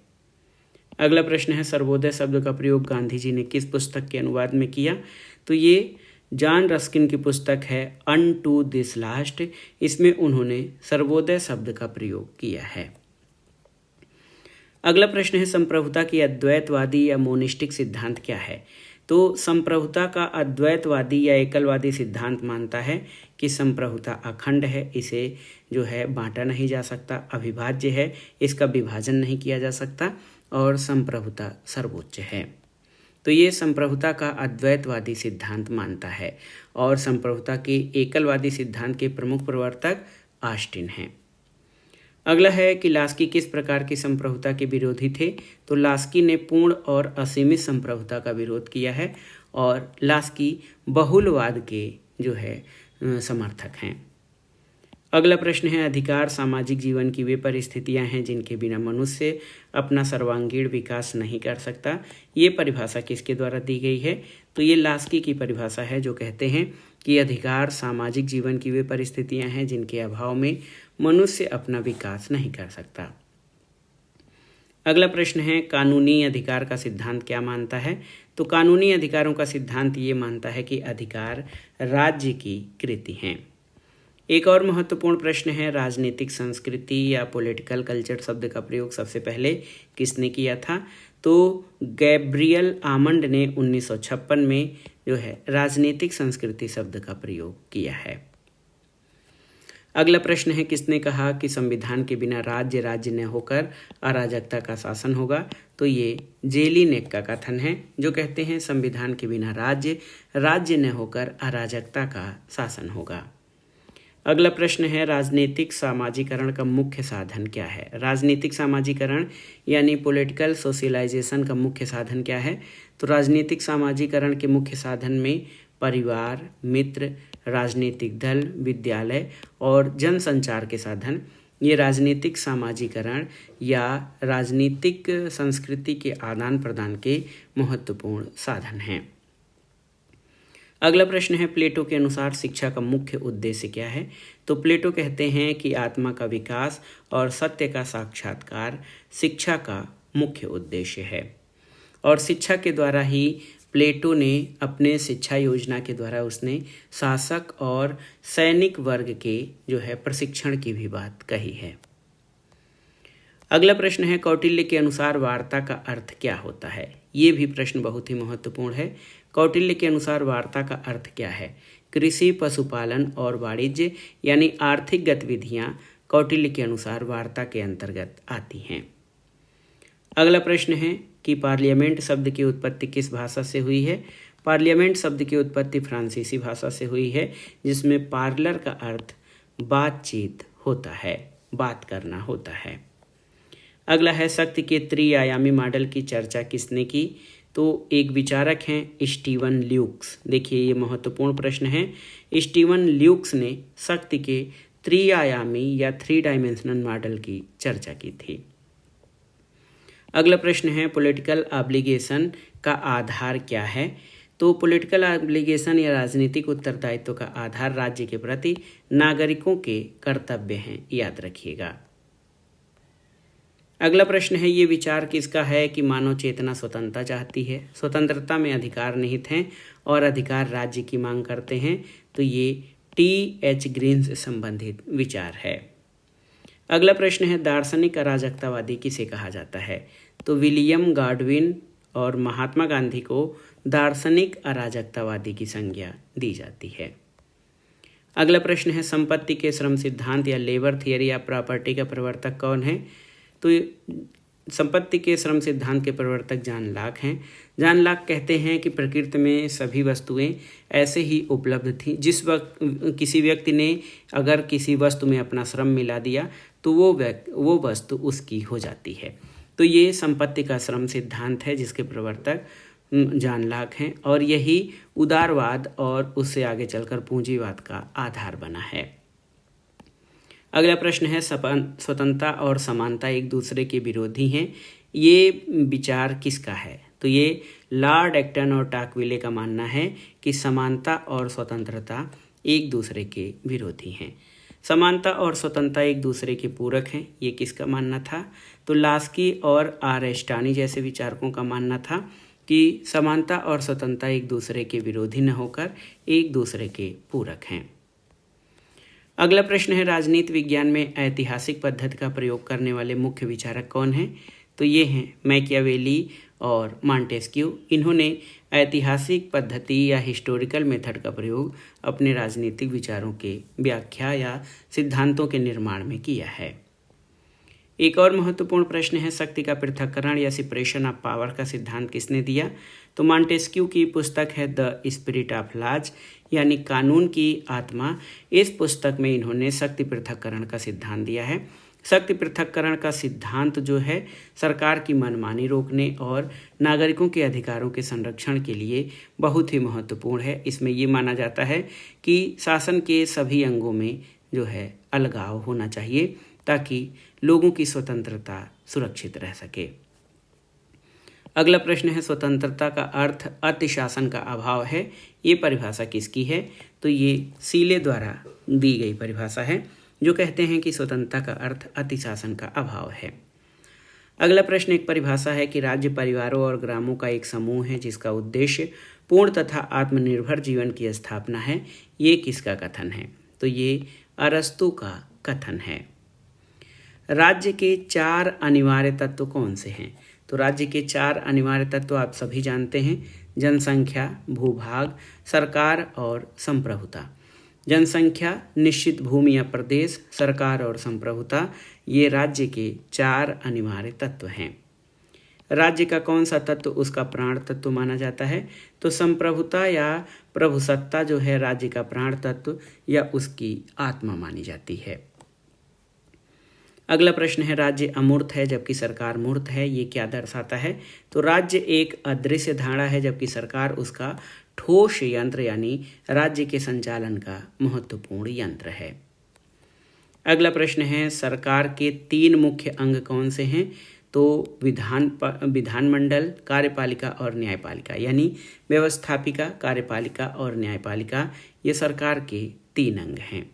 अगला प्रश्न है सर्वोदय शब्द का प्रयोग गांधी जी ने किस पुस्तक के अनुवाद में किया? तो ये जॉन रस्किन की पुस्तक है अनटू दिस लास्ट। इसमें उन्होंने सर्वोदय शब्द का प्रयोग किया है। अगला प्रश्न है संप्रभुता की अद्वैतवादी या मोनिस्टिक सिद्धांत क्या है? तो संप्रभुता का अद्वैतवादी या एकलवादी सिद्धांत मानता है कि संप्रभुता अखंड है, इसे जो है बांटा नहीं जा सकता, अविभाज्य है, इसका विभाजन नहीं किया जा सकता और संप्रभुता सर्वोच्च है। तो ये संप्रभुता का अद्वैतवादी सिद्धांत मानता है और संप्रभुता के एकलवादी सिद्धांत के प्रमुख प्रवर्तक ऑस्टिन हैं। अगला है कि लास्की किस प्रकार की संप्रभुता के विरोधी थे? तो लास्की ने पूर्ण और असीमित संप्रभुता का विरोध किया है और लास्की बहुलवाद के जो है समर्थक हैं। अगला प्रश्न है अधिकार सामाजिक जीवन की वे परिस्थितियां हैं जिनके बिना मनुष्य अपना सर्वांगीण विकास नहीं कर सकता। ये परिभाषा किसके द्वारा दी गई है? तो ये लास्की की परिभाषा है जो कहते हैं कि अधिकार सामाजिक जीवन की वे परिस्थितियां हैं जिनके अभाव में मनुष्य अपना विकास नहीं कर सकता। अगला प्रश्न है कानूनी अधिकार का सिद्धांत क्या मानता है? तो तो कानूनी अधिकारों का सिद्धांत ये मानता है कि अधिकार राज्य की कृति हैं। एक और महत्वपूर्ण प्रश्न है, राजनीतिक संस्कृति या पॉलिटिकल कल्चर शब्द का प्रयोग सबसे पहले किसने किया था? तो गैब्रियल आमंड ने 1956 में जो है राजनीतिक संस्कृति शब्द का प्रयोग किया है। अगला प्रश्न है, किसने कहा कि संविधान के बिना राज्य राज्य न होकर अराजकता का शासन होगा? तो ये जेलिनेक का कथन है, जो कहते हैं संविधान के बिना राज्य राज्य न होकर अराजकता का शासन होगा। अगला प्रश्न है, राजनीतिक सामाजिकरण का मुख्य साधन क्या है? राजनीतिक सामाजिकरण यानी पॉलिटिकल सोशलाइजेशन का मुख्य साधन क्या है? तो राजनीतिक सामाजिकरण के मुख्य साधन में परिवार, मित्र, राजनीतिक दल, विद्यालय और जनसंचार के साधन, ये राजनीतिक सामाजिकरण या राजनीतिक संस्कृति के आदान प्रदान के महत्वपूर्ण साधन हैं। अगला प्रश्न है, प्लेटो के अनुसार शिक्षा का मुख्य उद्देश्य क्या है? तो प्लेटो कहते हैं कि आत्मा का विकास और सत्य का साक्षात्कार शिक्षा का मुख्य उद्देश्य है, और शिक्षा के द्वारा ही प्लेटो ने अपने शिक्षा योजना के द्वारा उसने शासक और सैनिक वर्ग के जो है प्रशिक्षण की भी बात कही है। अगला प्रश्न है, कौटिल्य के अनुसार वार्ता का अर्थ क्या होता है? ये भी प्रश्न बहुत ही महत्वपूर्ण है। कौटिल्य के अनुसार वार्ता का अर्थ क्या है? कृषि, पशुपालन और वाणिज्य यानी आर्थिक गतिविधियां कौटिल्य के अनुसार वार्ता के अंतर्गत आती हैं। अगला प्रश्न है कि पार्लियामेंट शब्द की उत्पत्ति किस भाषा से हुई है? पार्लियामेंट शब्द की उत्पत्ति फ्रांसीसी भाषा से हुई है, जिसमें पार्लर का अर्थ बातचीत होता है, बात करना होता है। अगला है, शक्ति के त्रिआयामी मॉडल की चर्चा किसने की? तो एक विचारक हैं स्टीवन ल्यूक्स। देखिए, ये महत्वपूर्ण प्रश्न है। स्टीवन ल्यूक्स ने शक्ति के त्रिआयामी या 3 डायमेंशनल मॉडल की चर्चा की थी। अगला प्रश्न है, पॉलिटिकल ऑब्लिगेशन का आधार क्या है? तो पॉलिटिकल ऑब्लिगेशन या राजनीतिक उत्तरदायित्व का आधार राज्य के प्रति नागरिकों के कर्तव्य हैं, याद रखिएगा। अगला प्रश्न है, ये विचार किसका है कि मानव चेतना स्वतंत्रता चाहती है, स्वतंत्रता में अधिकार निहित हैं और अधिकार राज्य की मांग करते हैं? तो ये T.H. ग्रीन से संबंधित विचार है। अगला प्रश्न है, दार्शनिक अराजकतावादी किसे कहा जाता है? तो विलियम गॉडविन और महात्मा गांधी को दार्शनिक अराजकतावादी की संज्ञा दी जाती है। अगला प्रश्न है, संपत्ति के श्रम सिद्धांत या लेबर थियरी या प्रॉपर्टी का प्रवर्तक कौन है? तो संपत्ति के श्रम सिद्धांत के प्रवर्तक जॉन लॉक हैं। जॉन लॉक कहते हैं कि प्रकृति में सभी वस्तुएं ऐसे ही उपलब्ध थीं। जिस वक्त किसी व्यक्ति ने अगर किसी वस्तु में अपना श्रम मिला दिया तो वो वस्तु उसकी हो जाती है। तो ये संपत्ति का श्रम सिद्धांत है, जिसके प्रवर्तक जॉन लॉक हैं, और यही उदारवाद और उससे आगे चलकर पूंजीवाद का आधार बना है। अगला प्रश्न है, स्वतंत्रता और समानता एक दूसरे के विरोधी हैं, ये विचार किसका है? तो ये लॉर्ड एक्टन और टॉकविले का मानना है कि समानता और स्वतंत्रता एक दूसरे के विरोधी हैं। समानता और स्वतंत्रता एक दूसरे के पूरक हैं, ये किसका मानना था? तो लास्की और आरेस्टानी जैसे विचारकों का मानना था कि समानता और स्वतंत्रता एक दूसरे के विरोधी न होकर एक दूसरे के पूरक हैं। अगला प्रश्न है, राजनीति विज्ञान में ऐतिहासिक पद्धति का प्रयोग करने वाले मुख्य विचारक कौन हैं? तो ये हैं मैकियावेली और मॉन्टेस्क्यू। इन्होंने ऐतिहासिक पद्धति या हिस्टोरिकल मेथड का प्रयोग अपने राजनीतिक विचारों के व्याख्या या सिद्धांतों के निर्माण में किया है। एक और महत्वपूर्ण प्रश्न है, शक्ति का पृथक्करण या सेपरेशन ऑफ पावर का सिद्धांत किसने दिया? तो मॉन्टेस्क्यू की पुस्तक है द स्पिरिट ऑफ लॉज यानी कानून की आत्मा। इस पुस्तक में इन्होंने शक्ति पृथक्करण का सिद्धांत दिया है। शक्ति पृथक्करण का सिद्धांत जो है सरकार की मनमानी रोकने और नागरिकों के अधिकारों के संरक्षण के लिए बहुत ही महत्वपूर्ण है। इसमें ये माना जाता है कि शासन के सभी अंगों में जो है अलगाव होना चाहिए ताकि लोगों की स्वतंत्रता सुरक्षित रह सके। अगला प्रश्न है, स्वतंत्रता का अर्थ अतिशासन का अभाव है, ये परिभाषा किसकी है? तो ये सीले द्वारा दी गई परिभाषा है, जो कहते हैं कि स्वतंत्रता का अर्थ अतिशासन का अभाव है। अगला प्रश्न एक परिभाषा है कि राज्य परिवारों और ग्रामों का एक समूह है जिसका उद्देश्य पूर्ण तथा आत्मनिर्भर जीवन की स्थापना है। ये किसका कथन है? तो ये अरस्तु का कथन है। राज्य के 4 अनिवार्य तत्व कौन से हैं? तो राज्य के 4 अनिवार्य तत्व आप सभी जानते हैं, जनसंख्या, भूभाग, सरकार और संप्रभुता। जनसंख्या, निश्चित भूमि या प्रदेश, सरकार और संप्रभुता, ये राज्य के 4 अनिवार्य तत्व हैं। राज्य का कौन सा तत्व उसका प्राण तत्व माना जाता है? तो संप्रभुता या प्रभुसत्ता जो है राज्य का प्राण तत्व या उसकी आत्मा मानी जाती है। अगला प्रश्न है राज्य अमूर्त है जबकि सरकार मूर्त है, ये क्या दर्शाता है? तो राज्य एक अदृश्य धारणा है जबकि सरकार उसका ठोस यंत्र यानी राज्य के संचालन का महत्वपूर्ण यंत्र है। अगला प्रश्न है सरकार के 3 मुख्य अंग कौन से हैं? तो विधानमंडल, कार्यपालिका और न्यायपालिका, यानी व्यवस्थापिका, कार्यपालिका और न्यायपालिका, ये सरकार के 3 अंग हैं।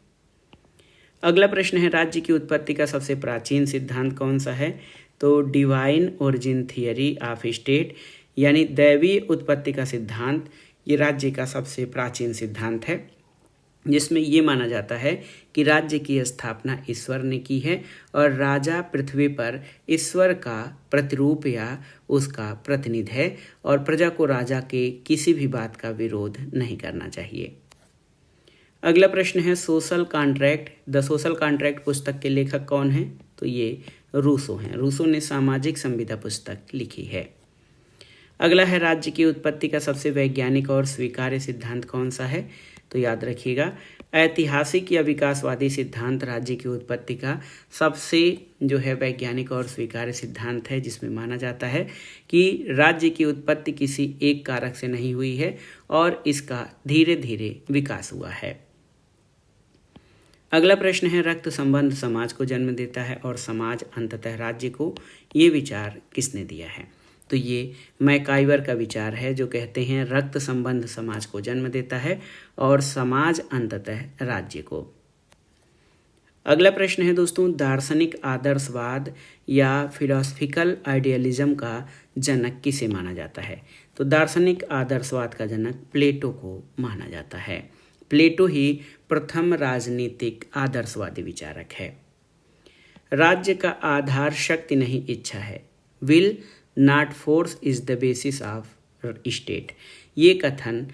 अगला प्रश्न है राज्य की उत्पत्ति का सबसे प्राचीन सिद्धांत कौन सा है? तो divine origin theory of state, यानी दैवीय उत्पत्ति का सिद्धांत, ये राज्य का सबसे प्राचीन सिद्धांत है, जिसमें ये माना जाता है कि राज्य की स्थापना ईश्वर ने की है और राजा पृथ्वी पर ईश्वर का प्रतिरूप या उसका प्रतिनिधि है और प्रजा को राजा के किसी भी बात का विरोध नहीं करना चाहिए। अगला प्रश्न है social contract, the social contract पुस्तक के लेखक कौन हैं? तो ये रूसो हैं। रूसो ने सामाजिक संविदा पुस्तक लिखी है। अगला है राज्य की उत्पत्ति का सबसे वैज्ञानिक और स्वीकार्य सिद्धांत कौन सा है? तो याद रखिएगा ऐतिहासिक या विकासवादी सिद्धांत राज्य की उत्पत्ति का सबसे जो है वैज्ञानिक और स्वीकार्य सिद्धांत है, जिसमें माना जाता है कि राज्य की उत्पत्ति किसी एक कारक से नहीं हुई है और इसका धीरे धीरे विकास हुआ है। अगला प्रश्न है रक्त संबंध समाज को जन्म देता है और समाज अंततः राज्य को, ये विचार किसने दिया है? तो ये मैकाइवर का विचार है जो कहते हैं रक्त संबंध समाज को जन्म देता है और समाज अंततः राज्य को। अगला प्रश्न है दोस्तों दार्शनिक आदर्शवाद या फिलोसफिकल आइडियलिज्म का जनक किसे माना जाता है? तो दार्शनिक आदर्शवाद का जनक प्लेटो को माना जाता है। प्लेटो ही प्रथम राजनीतिक आदर्शवादी विचारक है। राज्य का आधार शक्ति नहीं इच्छा है। Will not force is the basis of state. ये कथन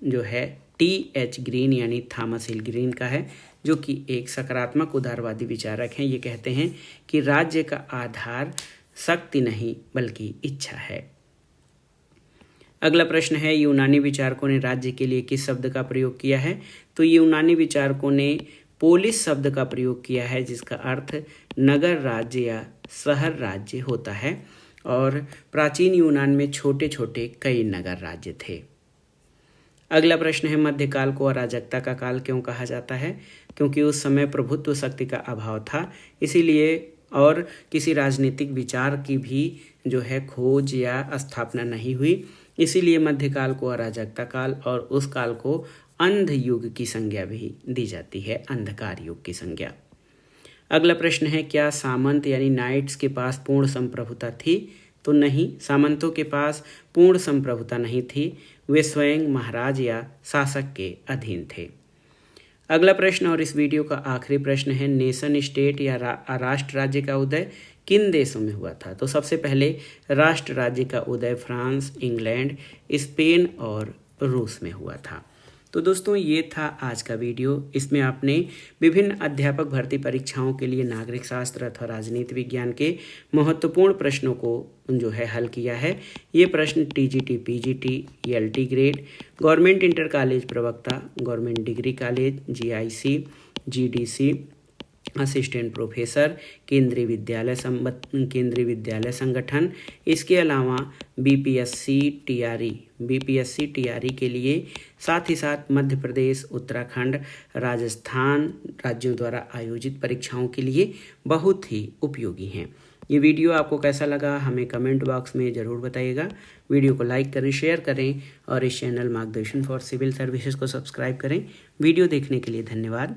जो है T.H. ग्रीन यानी थॉमस हिल ग्रीन का है, जो कि एक सकारात्मक उदारवादी विचारक हैं। ये कहते हैं कि राज्य का आधार शक्ति नहीं बल्कि इच्छा है। अगला प्रश्न है यूनानी विचारकों ने राज्य के लिए किस शब्द का प्रयोग किया है? तो यूनानी विचारकों ने पोलिस शब्द का प्रयोग किया है, जिसका अर्थ नगर राज्य या शहर राज्य होता है और प्राचीन यूनान में छोटे छोटे कई नगर राज्य थे। अगला प्रश्न है मध्यकाल को अराजकता का काल क्यों कहा जाता है? क्योंकि उस समय प्रभुत्व शक्ति का अभाव था, इसीलिए, और किसी राजनीतिक विचार की भी जो है खोज या स्थापना नहीं हुई, इसीलिए मध्यकाल को अराजकता काल और उस काल को अंध युग की संज्ञा भी दी जाती है, अंधकार युग की संज्ञा। अगला प्रश्न है क्या सामंत यानी नाइट्स के पास पूर्ण संप्रभुता थी? तो नहीं, सामंतों के पास पूर्ण संप्रभुता नहीं थी, वे स्वयं महाराज या शासक के अधीन थे। अगला प्रश्न और इस वीडियो का आखिरी प्रश्न है नेशन स्टेट या राष्ट्र राज्य का उदय किन देशों में हुआ था? तो सबसे पहले राष्ट्र राज्य का उदय फ्रांस, इंग्लैंड, स्पेन और रूस में हुआ था। तो दोस्तों ये था आज का वीडियो। इसमें आपने विभिन्न अध्यापक भर्ती परीक्षाओं के लिए नागरिक शास्त्र अथवा राजनीति विज्ञान के महत्वपूर्ण प्रश्नों को जो है हल किया है। ये प्रश्न TGT, PGT, LT grade, government inter college प्रवक्ता, government degree college, GIC, GDC, assistant professor, Kendriya Vidyalaya संगठन, इसके अलावा बीपीएससी टीआरई के लिए, साथ ही साथ मध्य प्रदेश, उत्तराखंड, राजस्थान राज्यों द्वारा आयोजित परीक्षाओं के लिए बहुत ही उपयोगी हैं। ये वीडियो आपको कैसा लगा हमें कमेंट बॉक्स में ज़रूर बताइएगा। वीडियो को लाइक करें, शेयर करें और इस चैनल मार्गदर्शन फॉर सिविल सर्विसेज को सब्सक्राइब करें। वीडियो देखने के लिए धन्यवाद।